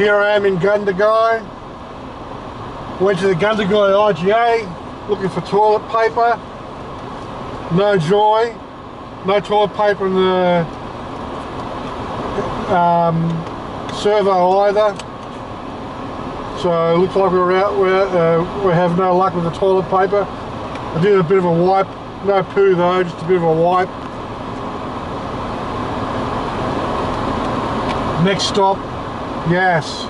Here I am in Gundagai. Went to the Gundagai IGA looking for toilet paper. No joy. No toilet paper in the servo either. So it looks like we have no luck with the toilet paper. I did a bit of a wipe. No poo though, just a bit of a wipe. Next stop, yes.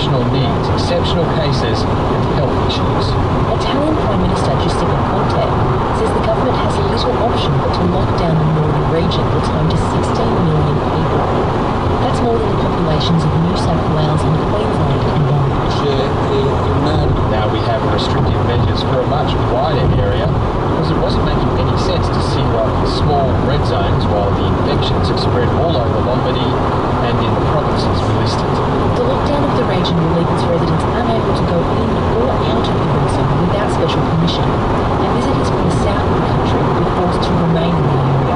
exceptional needs, exceptional cases, and health issues. Italian Prime Minister Giuseppe Conte says the government has little option but to lock down the northern region that's home to 16 million people. That's more than the populations of New South Wales and Queensland combined. Now we have restrictive measures for a much wider area because it wasn't making any sense to single out small red zones while the infections have spread all over Lombardy and in the provinces we listed. The lockdown of the region will leave its residents unable to go in or out of the red zone without special permission, and visitors from the south of the country will be forced to remain in the area.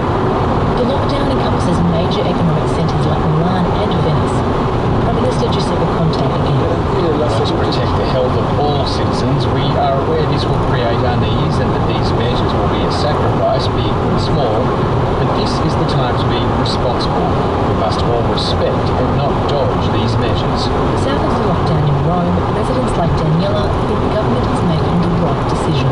The lockdown encompasses major economic centres like Milan and Venice. Prime Minister Giuseppe Conte again. To protect the health of all citizens, we are aware this will create unease and that these measures will be a sacrifice, big and small, but this is the time to be responsible. We must all respect and not dodge these measures. South of the lockdown in Rome, residents like Daniela think the government is making the right decision.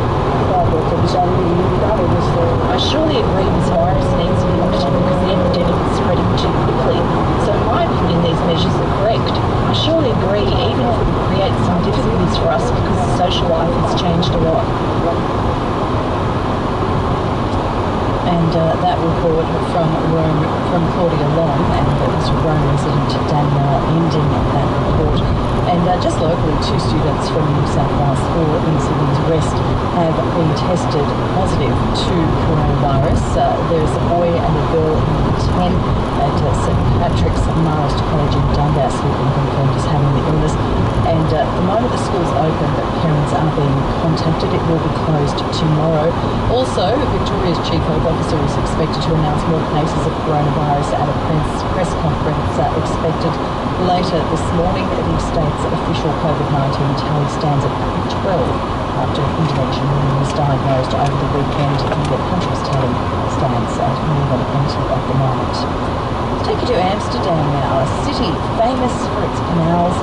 I surely agree this virus needs to be limited because the epidemic is spreading too quickly. So in my opinion, these measures are correct. I surely agree, even if it would create some difficulties for us because social life has changed a lot. And that report from Rome, from Claudia Long, and it was Rome resident Daniela ending that report. And just locally, 2 students from New South Wales School in Sydney's West have been tested positive to coronavirus. There's a boy and a girl in year 10 at St Patrick's Marist College in Dundas who've been confirmed as having the illness. And at the moment the school's open, but parents are being contacted. It will be closed tomorrow. Also, Victoria's Chief Health Officer is expected to announce more cases of coronavirus at a press conference expected later this morning. The state's official COVID-19 tally stands at 12 after Indonesian was diagnosed over the weekend. The country's tally stands at more than 80 at the moment. Let's take you to Amsterdam now, a city famous for its canals.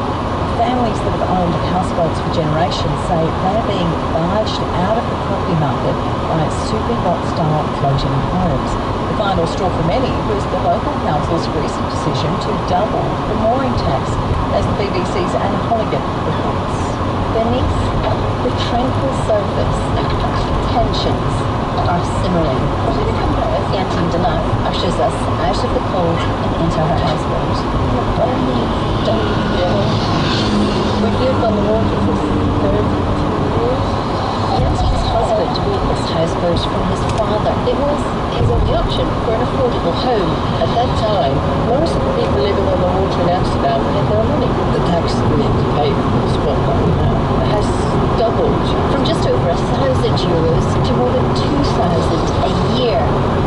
Families that have owned houseboats for generations say they are being barged out of the property market by super yacht-style floating homes. The final straw for many was the local council's recent decision to double the mooring tax, as the BBC's Anne Holligan reports. Beneath the tranquil surface, tensions are simmering. Yantine Denaf ushers us out of the cold and into her houseboat. We're here on the water for 32 years. Yantine's husband bought this houseboat from his father. It was his only option for an affordable home. At that time, most of the people living on the water in Amsterdam had no money. The tax that we have to pay for the spot right now has doubled from just over €1,000 to more than 2,000 a year.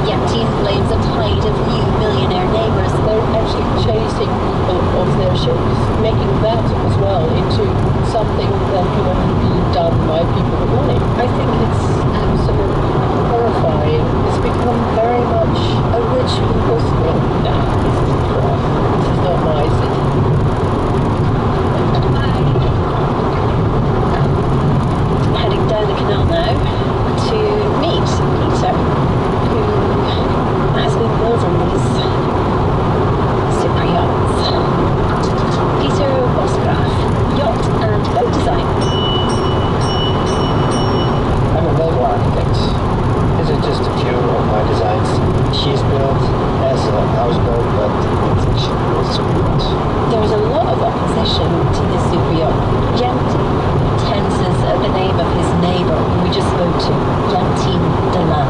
Yantine blames a tide of new millionaire neighbours. They're actually chasing people off their ships, making that as well into something that can only be done by people with money. I think it's absolutely horrifying. It's become very much a rich people's thing now. This is crap. This is not my city. Heading down the canal now to meet Peter, who has been building these super yachts. Peter Bosgraaf, yacht and boat design. I'm a naval architect. These are just a few of my designs. She's built as a houseboat, but she builds super yachts. There's a lot of opposition to this super yacht. Yantine tenses the name of his neighbour who we just spoke to, Yantine Denaf.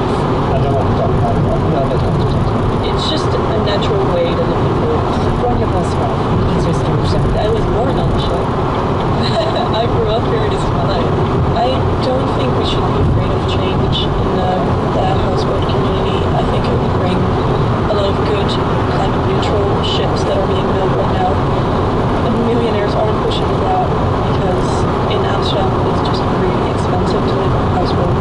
I don't want to talk about that. No, that's not talk. It's just a natural way to look at words. Ronja Bosgraaf, Peter's daughter. I was born on the show. I grew up here, this is my life. I don't think we should be afraid of change in the houseboat community. I think it would bring a lot of good climate neutral ships that are being built right now. And millionaires aren't pushing it out because in Amsterdam it's just really expensive to live on a houseboat.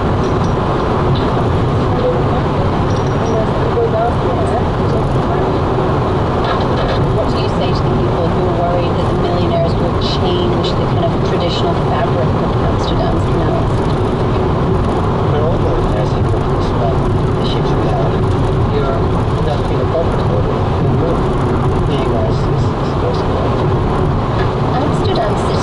What do you say to the people who are worried that the millionaires will change the kind of traditional fabric of Amsterdam's canals? We're all millionaires in countries, but the ships we have, you're not feeling comfortable in the room. Being nice is most important. Amsterdam City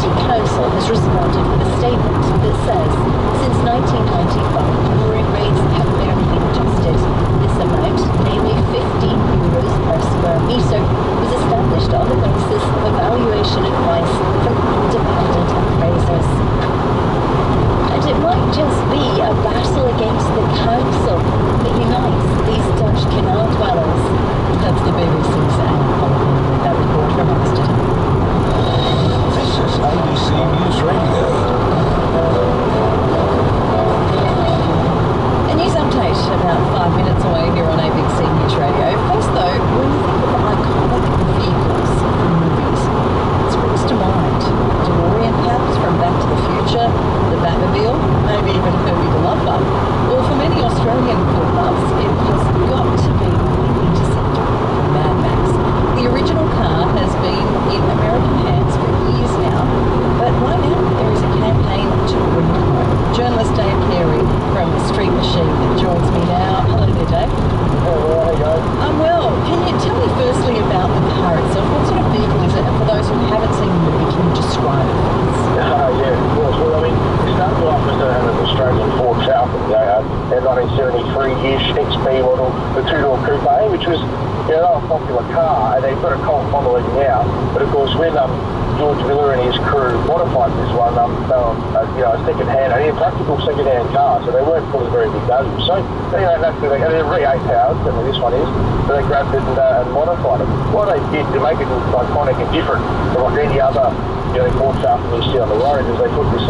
George Miller and his crew modified this one, you know, a second-hand, a practical second-hand car, so they weren't fully very big value. So, you know, naturally, they're V8 powered, certainly this one is, but they grabbed it and modified it. What they did to make it iconic and different from like any other, you know, Ford Falcon you see on the road is they put this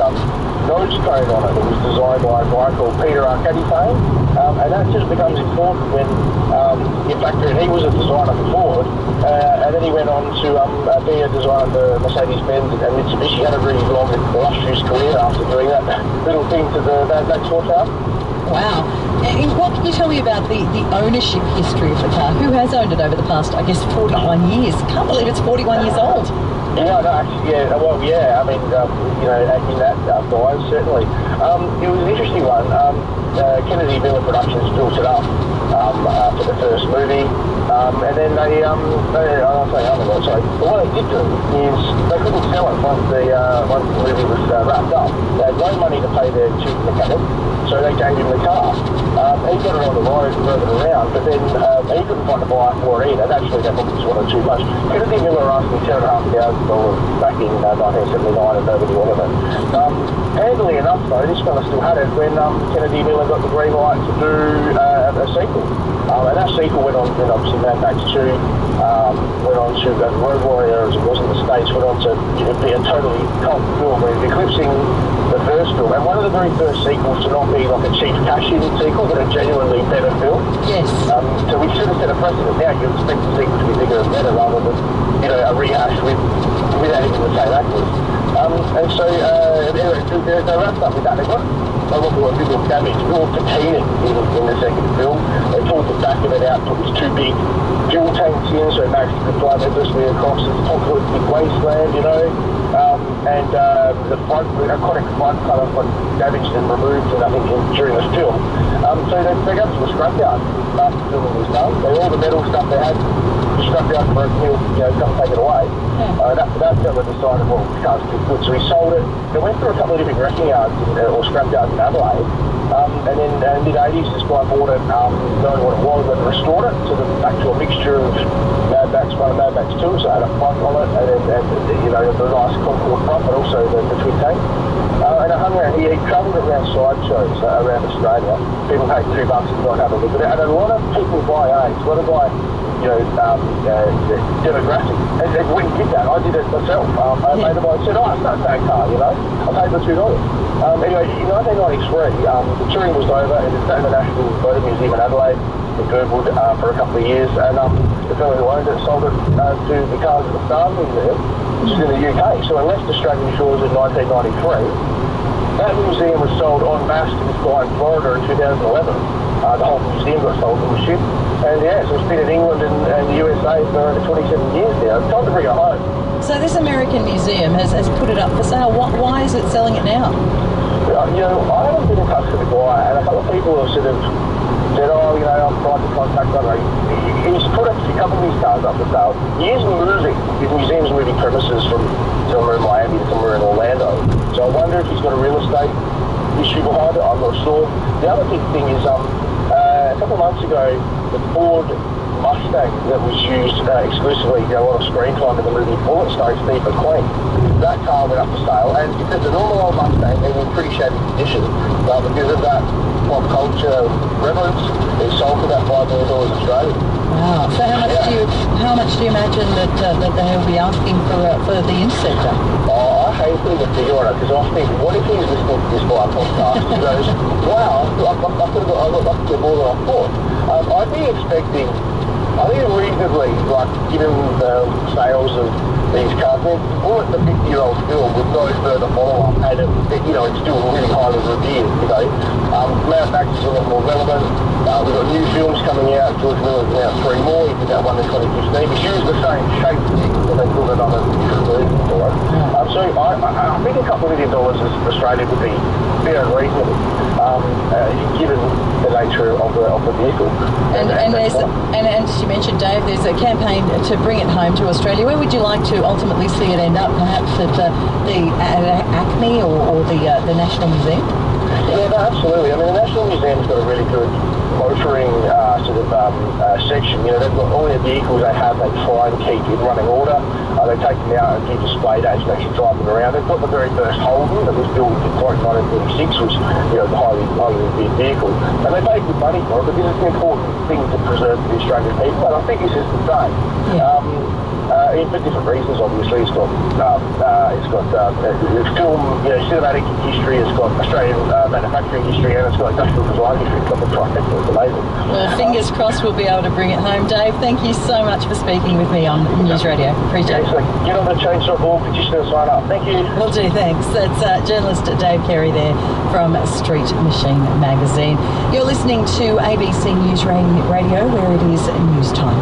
nose cone on it that was designed by a guy called Peter Arcadi, and that just becomes important when, in fact, he was a designer for Ford, and then he went on to be a designer for Mercedes-Benz and Mitsubishi. He had a really long, illustrious career after doing that little thing to that short car. Wow. And what can you tell me about the ownership history of the car? Who has owned it over the past, I guess, 41 years? Can't believe it's 41 years old. Yeah, no, actually, yeah, well, yeah, I mean, you know, in that guise, certainly. It was an interesting one. Kennedy Miller Productions built it up for the first movie, and then they but what they did do is they couldn't sell it once the movie was wrapped up. They had no money to pay their chief mechanic, so they gave him the car. He got it on the road and drove it around, but then he couldn't find a buyer for it either. Naturally, that probably just wanted too much. Kennedy Miller asked me $10,500 back in 1979, and nobody wanted it. Handily enough, though, this fella still had it when Kennedy Miller got the green light to do a sequel. And that sequel went on, then obviously Mad Max 2, went on to Road Warrior, as it was in the States, went on to be a totally cult film, eclipsing the first film. And one of the very first sequels to not be like a cheap cash-in sequel, but a genuinely better film. Yes. So we should have set a precedent. Now you expect the sequel to be bigger and better rather than, you know, a rehash without even the same actors. And so, anyway, they wrapped up with that. They got a lot more visual damage, real patina in the second film. They pulled the back of it out, put these two big fuel tanks in, so Max could drive endlessly across this apocalyptic wasteland, you know. And the front, the iconic front kind of got damaged and removed, and I think during the film. So they got to the scrapyard after filming was done. All the metal stuff they had, the scrapyard for you know, come take it away. That fella decided, well, the car's too good, so he sold it. They went through a couple of different wrecking yards or scrapyards in Adelaide. And then in the mid-80s, this guy bought it, knowing what it was, and restored it back to a mixture of Mad Max 1 and Mad Max 2, so it had a front on it, and you know, the nice Concorde front, but also the twin tank. And I hung around, he travelled around sideshows around Australia. People paid $2 to go and have a look at it, and a lot of people by age, a lot of by, you know, demographic, and went and did that. I did it myself. I made it by, said, oh, it's not that car, you know. I paid the $2. Anyway, in 1993, the touring was over, and it's at the National Motor Museum in Adelaide, in Birdwood, for a couple of years, and the fellow who owned it sold it to the Cars at the Stars Museum, which is in the UK. So it left Australian shores in 1993. That museum was sold en masse to this guy in Florida in 2011. The whole museum got sold to the ship. And yeah, so it's been in England and the USA for over 27 years now. It's time to bring it home. So this American museum has put it up for sale. Why is it selling it now? You know, I haven't been in touch with the guy, and a couple of people have sort of said, oh, you know, I'm trying to contact him. He's put a couple of these cars up for sale. He is moving. His museum's moving premises from somewhere in Miami to somewhere in Orlando. So I wonder if he's got a real estate issue behind it. I'm not sure. The other big thing is, a couple of months ago, the Ford Mustang that was used exclusively, you know, a lot of screen time in the movie Bullet starring Steve McQueen. That car went up for sale, and if it's a normal old Mustang, they're in pretty shabby condition. But because of that pop culture reverence, it sold for about $5 million Australian. Wow. So how much do you imagine that they'll be asking for the Interceptor? Oh, I hate putting a figure on it, because I think, what if he's listening to this by a podcast and goes, wow, I've got more than I thought. I'd be expecting, I think reasonably, like, given the sales of these cars, I mean, Bullet, the 50-year-old film with no further follow-up, and you know, it's still really highly revered, you know. Mad Max is a lot more relevant. We've got new films coming out. George Miller's now 3 more. He did that one in 2015. He's used the same shape that they built another version for it. So I think $2 million Australian would be very reasonable, given the nature of the vehicle. And as you mentioned, Dave, there's a campaign to bring it home to Australia. Where would you like to ultimately see it end up? Perhaps at the ACME or the National Museum? Yeah, no, absolutely. I mean, the National Museum's got a really good motoring section. You know, they've got all their vehicles they have, they try and keep in running order. They take them out and do display days and actually drive them around. They've got the very first Holden that was built in 1936, which, you know, the highly revered vehicle. And they pay good money for it because it's an important thing to preserve for the Australian people. And I think it's just the same. Yeah. For different reasons, obviously. It's got film, you know, cinematic history. It's got Australian manufacturing history, and it's got industrial design history. It's got the trifecta. It's amazing. Well, fingers crossed we'll be able to bring it home, Dave. Thank you so much for speaking with me on News Radio. Appreciate it. So get on the change.org, petition and sign up. Thank you. Will do, thanks. That's journalist Dave Carey there from Street Machine Magazine. You're listening to ABC News Radio, where it is news time.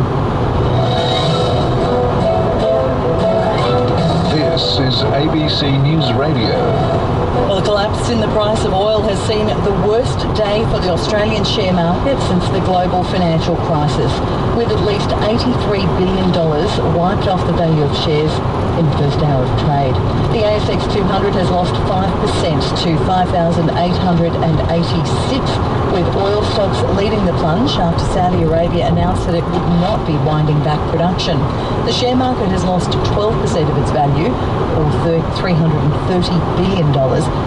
This is ABC News Radio. Well, the collapse in the price of oil has seen the worst day for the Australian share market since the global financial crisis, with at least $83 billion wiped off the value of shares in the first hour of trade. The ASX 200 has lost 5% to 5,886, with oil stocks leading the plunge after Saudi Arabia announced that it would not be winding back production. The share market has lost 12% of its value, or $330 billion,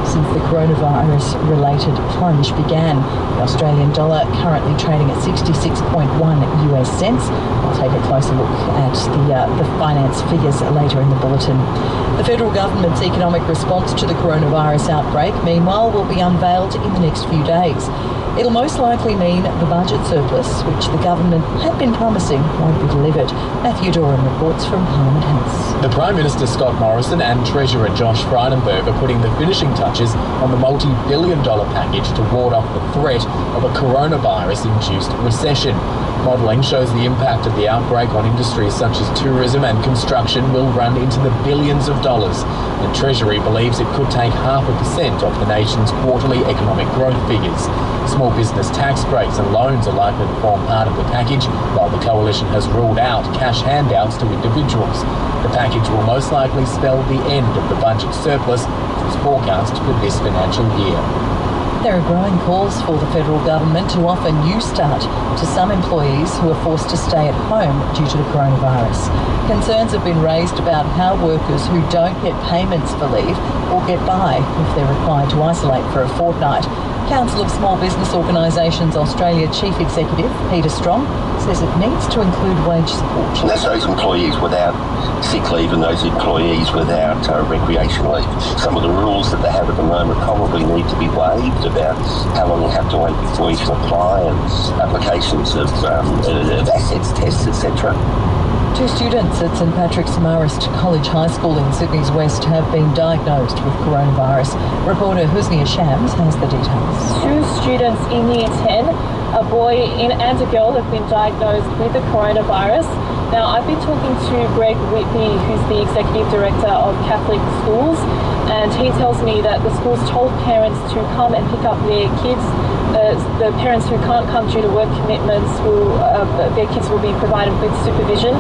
since the coronavirus-related plunge began. The Australian dollar currently trading at 66.1 US cents. I'll take a closer look at the finance figures later in the bulletin. The federal government's economic response to the coronavirus outbreak, meanwhile, will be unveiled in the next few days. It'll most likely mean the budget surplus, which the government had been promising, won't be delivered. Matthew Doran reports from Parliament House. The Prime Minister Scott Morrison and Treasurer Josh Frydenberg are putting the finishing touches on the multi-billion-dollar package to ward off the threat of a coronavirus-induced recession. Modelling shows the impact of the outbreak on industries such as tourism and construction will run into the billions of dollars, and Treasury believes it could take 0.5% off the nation's quarterly economic growth figures. Small business tax breaks and loans are likely to form part of the package, while the coalition has ruled out cash handouts to individuals. The package will most likely spell the end of the budget surplus, which was forecast for this financial year. There are growing calls for the federal government to offer New Start to some employees who are forced to stay at home due to the coronavirus. Concerns have been raised about how workers who don't get payments for leave will get by if they're required to isolate for a fortnight. Council of Small Business Organisations Australia Chief Executive Peter Strong says it needs to include wage support. And that's those employees without sick leave and those employees without recreation leave. Some of the rules that they have at the moment probably need to be waived about how long you have to wait before you can apply and applications of assets tests, etc. Two students at St Patrick's Marist College High School in Sydney's West have been diagnosed with coronavirus. Reporter Husnia Shams has the details. Two students in Year 10, a boy and a girl, have been diagnosed with the coronavirus. Now, I've been talking to Greg Whitby, who's the Executive Director of Catholic Schools, and he tells me that the schools told parents to come and pick up their kids. The parents who can't come due to work commitments, their kids will be provided with supervision.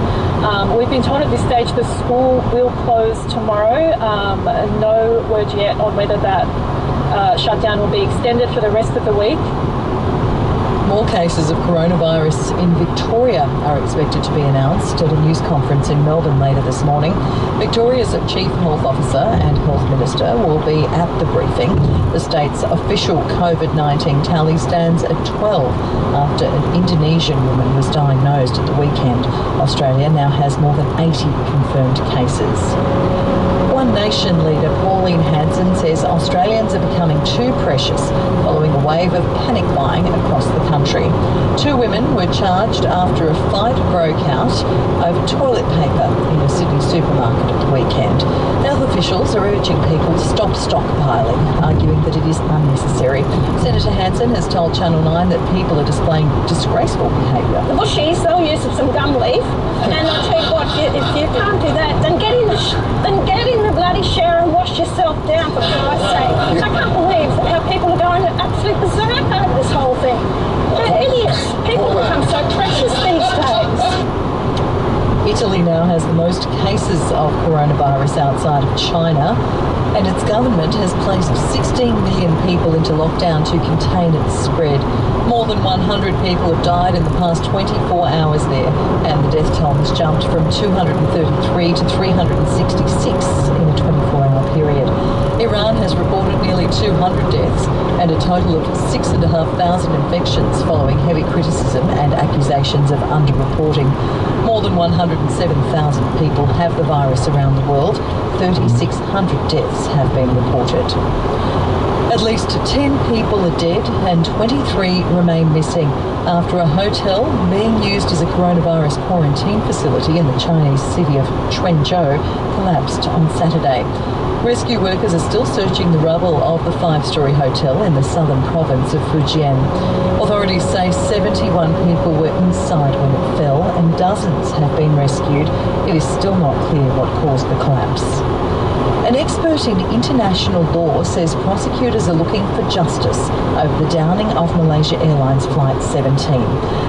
We've been told at this stage the school will close tomorrow. No word yet on whether that shutdown will be extended for the rest of the week. More cases of coronavirus in Victoria are expected to be announced at a news conference in Melbourne later this morning. Victoria's Chief Health Officer and Health Minister will be at the briefing. The state's official COVID-19 tally stands at 12 after an Indonesian woman was diagnosed at the weekend. Australia now has more than 80 confirmed cases. One Nation leader Pauline Hanson says Australians are becoming too precious following a wave of panic buying across the country. Two women were charged after a fight broke out over toilet paper in a Sydney supermarket at the weekend. Health officials are urging people to stop stockpiling, arguing that it is unnecessary. Senator Hanson has told Channel 9 that people are displaying disgraceful behaviour. The bushies, they'll use some gum leaf, and I'll tell you what, if you can't do that, then get in the bloody shower and wash yourself down, for Christ's sake. I can't believe how people are going absolutely berserk over this whole thing. They're idiots. People become so precious these days. Italy now has the most cases of coronavirus outside of China, and its government has placed 16 million people into lockdown to contain its spread. More than 100 people have died in the past 24 hours there, and the death toll has jumped from 233 to 366 in a 24-hour period. Iran has reported nearly 200 deaths and a total of 6,500 infections following heavy criticism and accusations of underreporting. More than 107,000 people have the virus around the world. 3,600 deaths have been reported. At least 10 people are dead and 23 remain missing after a hotel being used as a coronavirus quarantine facility in the Chinese city of Quanzhou collapsed on Saturday. Rescue workers are still searching the rubble of the 5-storey hotel in the southern province of Fujian. Authorities say 71 people were inside when it fell and dozens have been rescued. It is still not clear what caused the collapse. An expert in international law says prosecutors are looking for justice over the downing of Malaysia Airlines Flight 17.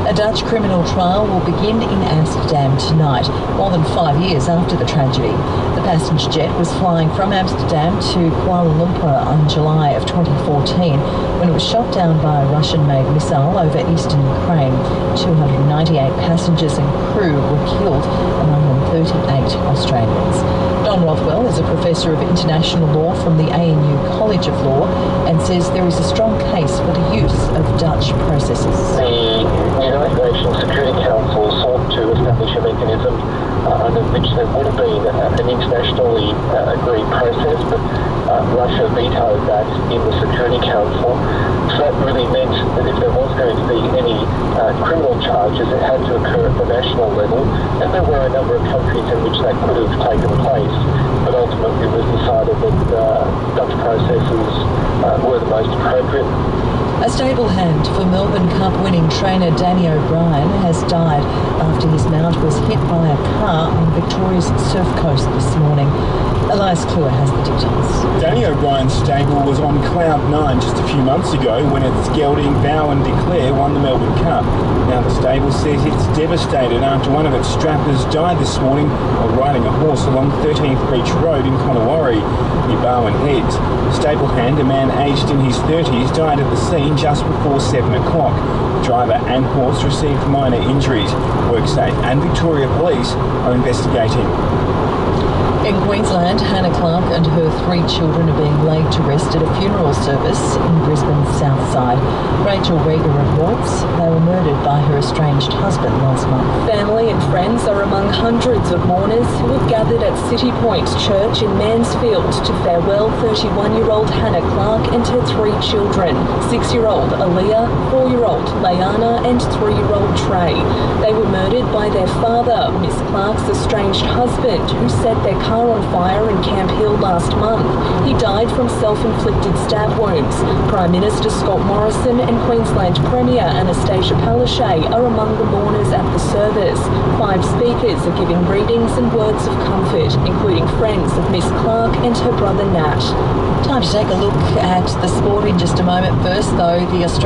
A Dutch criminal trial will begin in Amsterdam tonight, more than 5 years after the tragedy. The passenger jet was flying from Amsterdam to Kuala Lumpur in July of 2014 when it was shot down by a Russian-made missile over eastern Ukraine. 298 passengers and crew were killed, among them 38 Australians. Don Rothwell is a professor of international law from the ANU College of Law and says there is a strong case for the use of Dutch processes. The United Nations Security Council sought to establish a mechanism under which there would have been an internationally agreed process, but Russia vetoed that in the Security Council. So that really meant that if there was going to be any criminal charges, it had to occur at the national level, and there were a number of countries in which that could have taken place, but ultimately it was decided that Dutch processes were the most appropriate. A stable hand for Melbourne Cup winning trainer Danny O'Brien has died after his mount was hit by a car on Victoria's Surf Coast this morning. Elias Kluwer has the details. Danny O'Brien's stable was on cloud 9 just a few months ago when its gelding Vow and Declare won the Melbourne Cup. Now the stable says it's devastated after one of its strappers died this morning while riding a horse along 13th Beach Road in Conowari near Barwon Heads. Stable hand, a man aged in his 30s, died at the scene just before 7 o'clock. The driver and horse received minor injuries. WorkSafe and Victoria Police are investigating. In Queensland, Hannah Clark and her 3 children are being laid to rest at a funeral service in Brisbane's south side. Rachel Rieger reports they were murdered by her estranged husband last month. Family and friends are among hundreds of mourners who have gathered at City Point Church in Mansfield to farewell 31-year-old Hannah Clark and her 3 children, 6-year-old Aaliyah, 4-year-old Layana and 3-year-old Trey. They were murdered by their father, Miss Clark's estranged husband, who set their car on fire in Camp Hill last month. He died from self-inflicted stab wounds. Prime Minister Scott Morrison and Queensland Premier Anastasia Palaszczuk are among the mourners at the service. 5 speakers are giving greetings and words of comfort, including friends of Miss Clark and her brother Nat. Time to take a look at the sport in just a moment. First, though, the Australian